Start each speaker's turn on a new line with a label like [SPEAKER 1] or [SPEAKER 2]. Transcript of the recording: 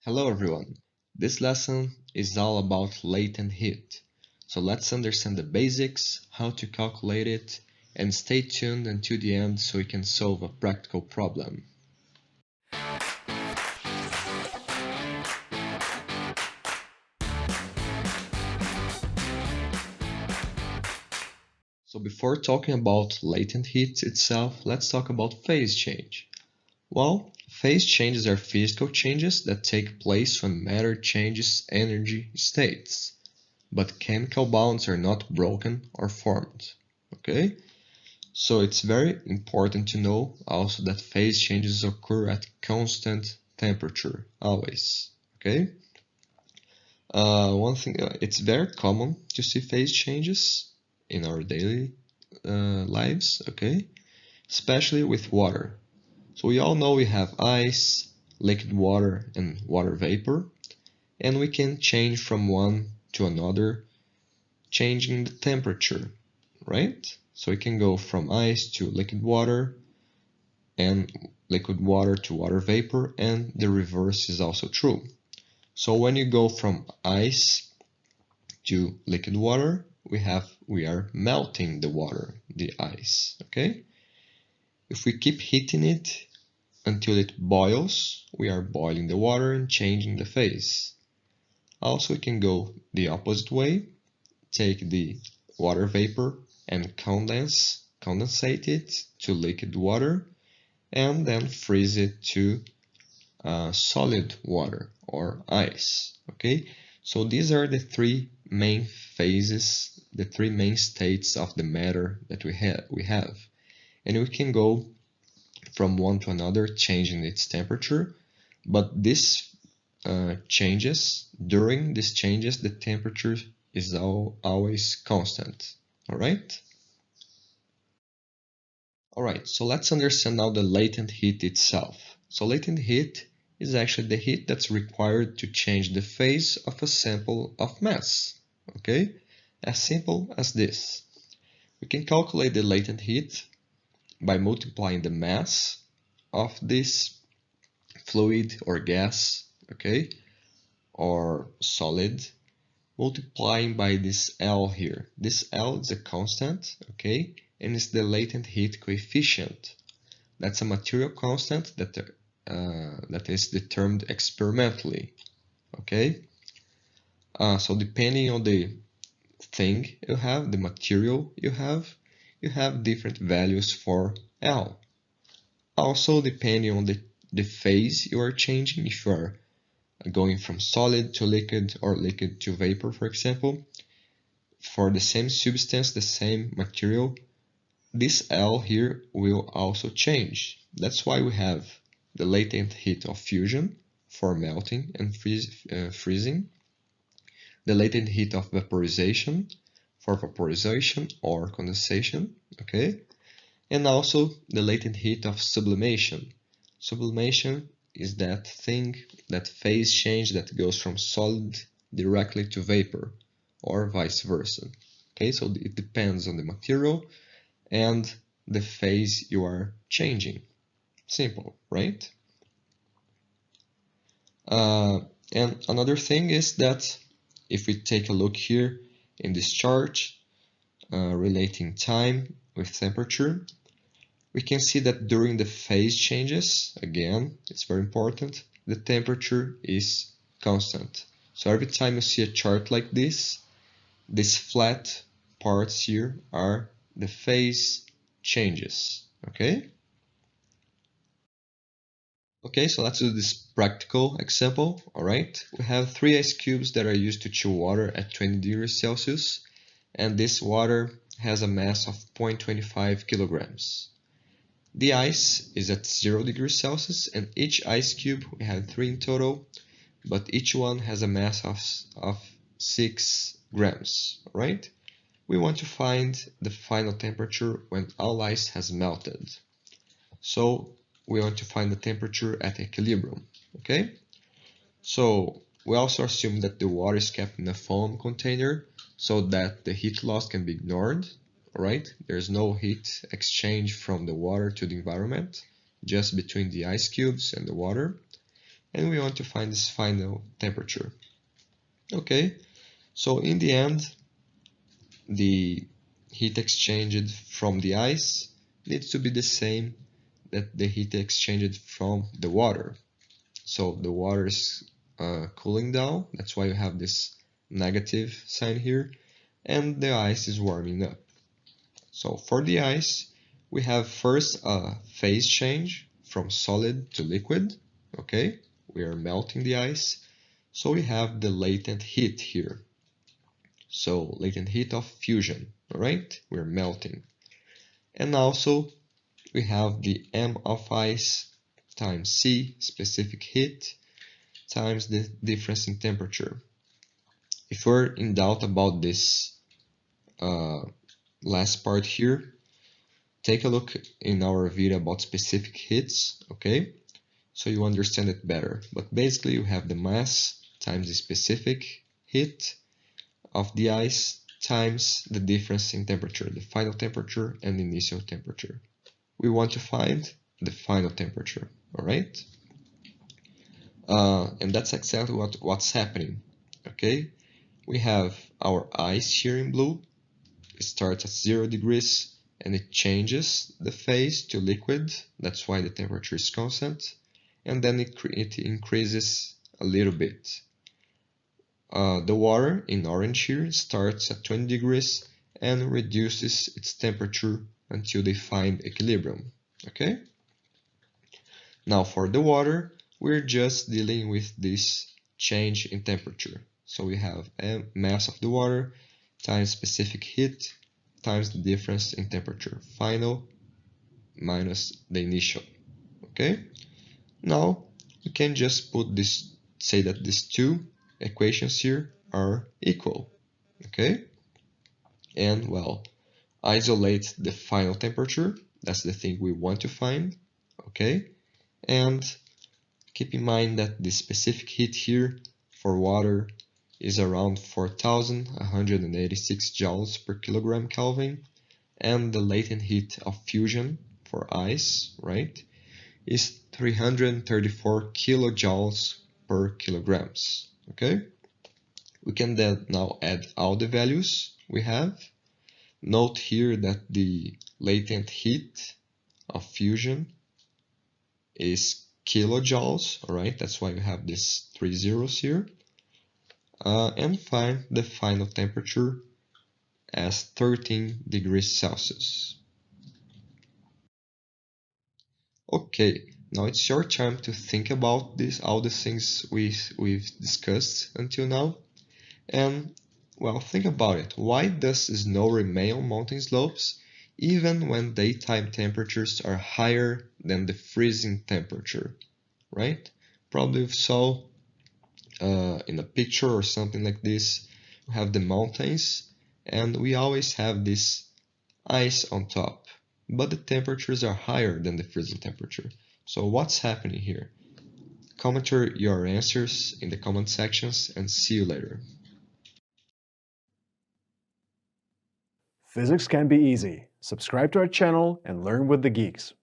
[SPEAKER 1] Hello everyone, this lesson is all about latent heat. So let's understand the basics, how to calculate it, and stay tuned until the end so we can solve a practical problem. So before talking about latent heat itself, let's talk about phase change. Well, phase changes are physical changes that take place when matter changes energy states, but chemical bonds are not broken or formed. Okay? So it's very important to know also that phase changes occur at constant temperature, always. Okay? One thing, it's very common to see phase changes in our daily lives, okay? Especially with water. So we all know we have ice, liquid water, and water vapor, and we can change from one to another, changing the temperature, right? So we can go from ice to liquid water and liquid water to water vapor, and the reverse is also true. So when you go from ice to liquid water, we are melting the water, the ice, okay? If we keep heating it until it boils, we are boiling the water and changing the phase. Also, we can go the opposite way, take the water vapor and condensate it to liquid water, and then freeze it to solid water or ice. Okay, so these are the three main phases, the three main states of the matter that we have, and we can go from one to another, changing its temperature. But this changes. During these changes, the temperature is always constant. All right. All right, so let's understand now the latent heat itself. So latent heat is actually the heat that's required to change the phase of a sample of mass. Okay, as simple as this. We can calculate the latent heat by multiplying the mass of this fluid or gas, okay, or solid, multiplying by this L here. This L is a constant, okay, and it's the latent heat coefficient. That's a material constant that is determined experimentally, okay? So depending on the thing you have, the material you have different values for L. Also, depending on the phase you are changing, if you are going from solid to liquid or liquid to vapor, for example, for the same substance, the same material, this L here will also change. That's why we have the latent heat of fusion for melting and freezing, the latent heat of vaporization for vaporization or condensation, okay? And also the latent heat of sublimation. Sublimation is that thing, that phase change that goes from solid directly to vapor or vice versa. Okay, so it depends on the material and the phase you are changing. Simple, right? And another thing is that if we take a look here in this chart relating time with temperature, we can see that during the phase changes, again, it's very important, the temperature is constant. So every time you see a chart like this, these flat parts here are the phase changes, okay? Okay, so let's do this practical example, all right? We have 3 ice cubes that are used to chill water at 20 degrees Celsius, and this water has a mass of 0.25 kilograms. The ice is at 0 degrees Celsius, and each ice cube, we have 3 in total, but each one has a mass of 6 grams, right? We want to find the final temperature when all ice has melted. So we want to find the temperature at equilibrium, okay? So we also assume that the water is kept in a foam container so that the heat loss can be ignored, right? There's no heat exchange from the water to the environment, just between the ice cubes and the water. and we want to find this final temperature. Okay, so in the end, the heat exchanged from the ice needs to be the same that the heat exchanged from the water. So the water is cooling down, that's why you have this negative sign here, and the ice is warming up. So for the ice, we have first a phase change from solid to liquid. Okay, we are melting the ice. So we have the latent heat here. So latent heat of fusion, all right? We're melting. And also we have the M of ice times C, specific heat, times the difference in temperature. If we're in doubt about this last part here, take a look in our video about specific heats, okay? So you understand it better. But basically you have the mass times the specific heat of the ice times the difference in temperature, the final temperature and the initial temperature. We want to find the final temperature, all right? And that's exactly what's happening, okay? We have our ice here in blue. It starts at 0 degrees and it changes the phase to liquid. That's why the temperature is constant. And then it increases a little bit. The water in orange here starts at 20 degrees and reduces its temperature until they find equilibrium. Okay? Now for the water, we're just dealing with this change in temperature. So we have a mass of the water times specific heat times the difference in temperature, final minus the initial. Okay? Now we can just put this, say that these two equations here are equal. Okay? And well, isolate the final temperature. That's the thing we want to find. Okay? And keep in mind that the specific heat here for water is around 4,186 joules per kilogram Kelvin, and the latent heat of fusion for ice, right, is 334 kilojoules per kilograms. Okay, we can then now add all the values we have. Note here that the latent heat of fusion is kilojoules, all right, that's why we have these 3 zeros here. And find the final temperature as 13 degrees Celsius. Okay, now it's your time to think about this, all the things we've discussed until now. And, well, think about it. Why does snow remain on mountain slopes even when daytime temperatures are higher than the freezing temperature, right? Probably you saw in a picture or something like this, we have the mountains and we always have this ice on top, but the temperatures are higher than the freezing temperature. So what's happening here? Comment your answers in the comment sections and see you later.
[SPEAKER 2] Physics can be easy. Subscribe to our channel and learn with the geeks.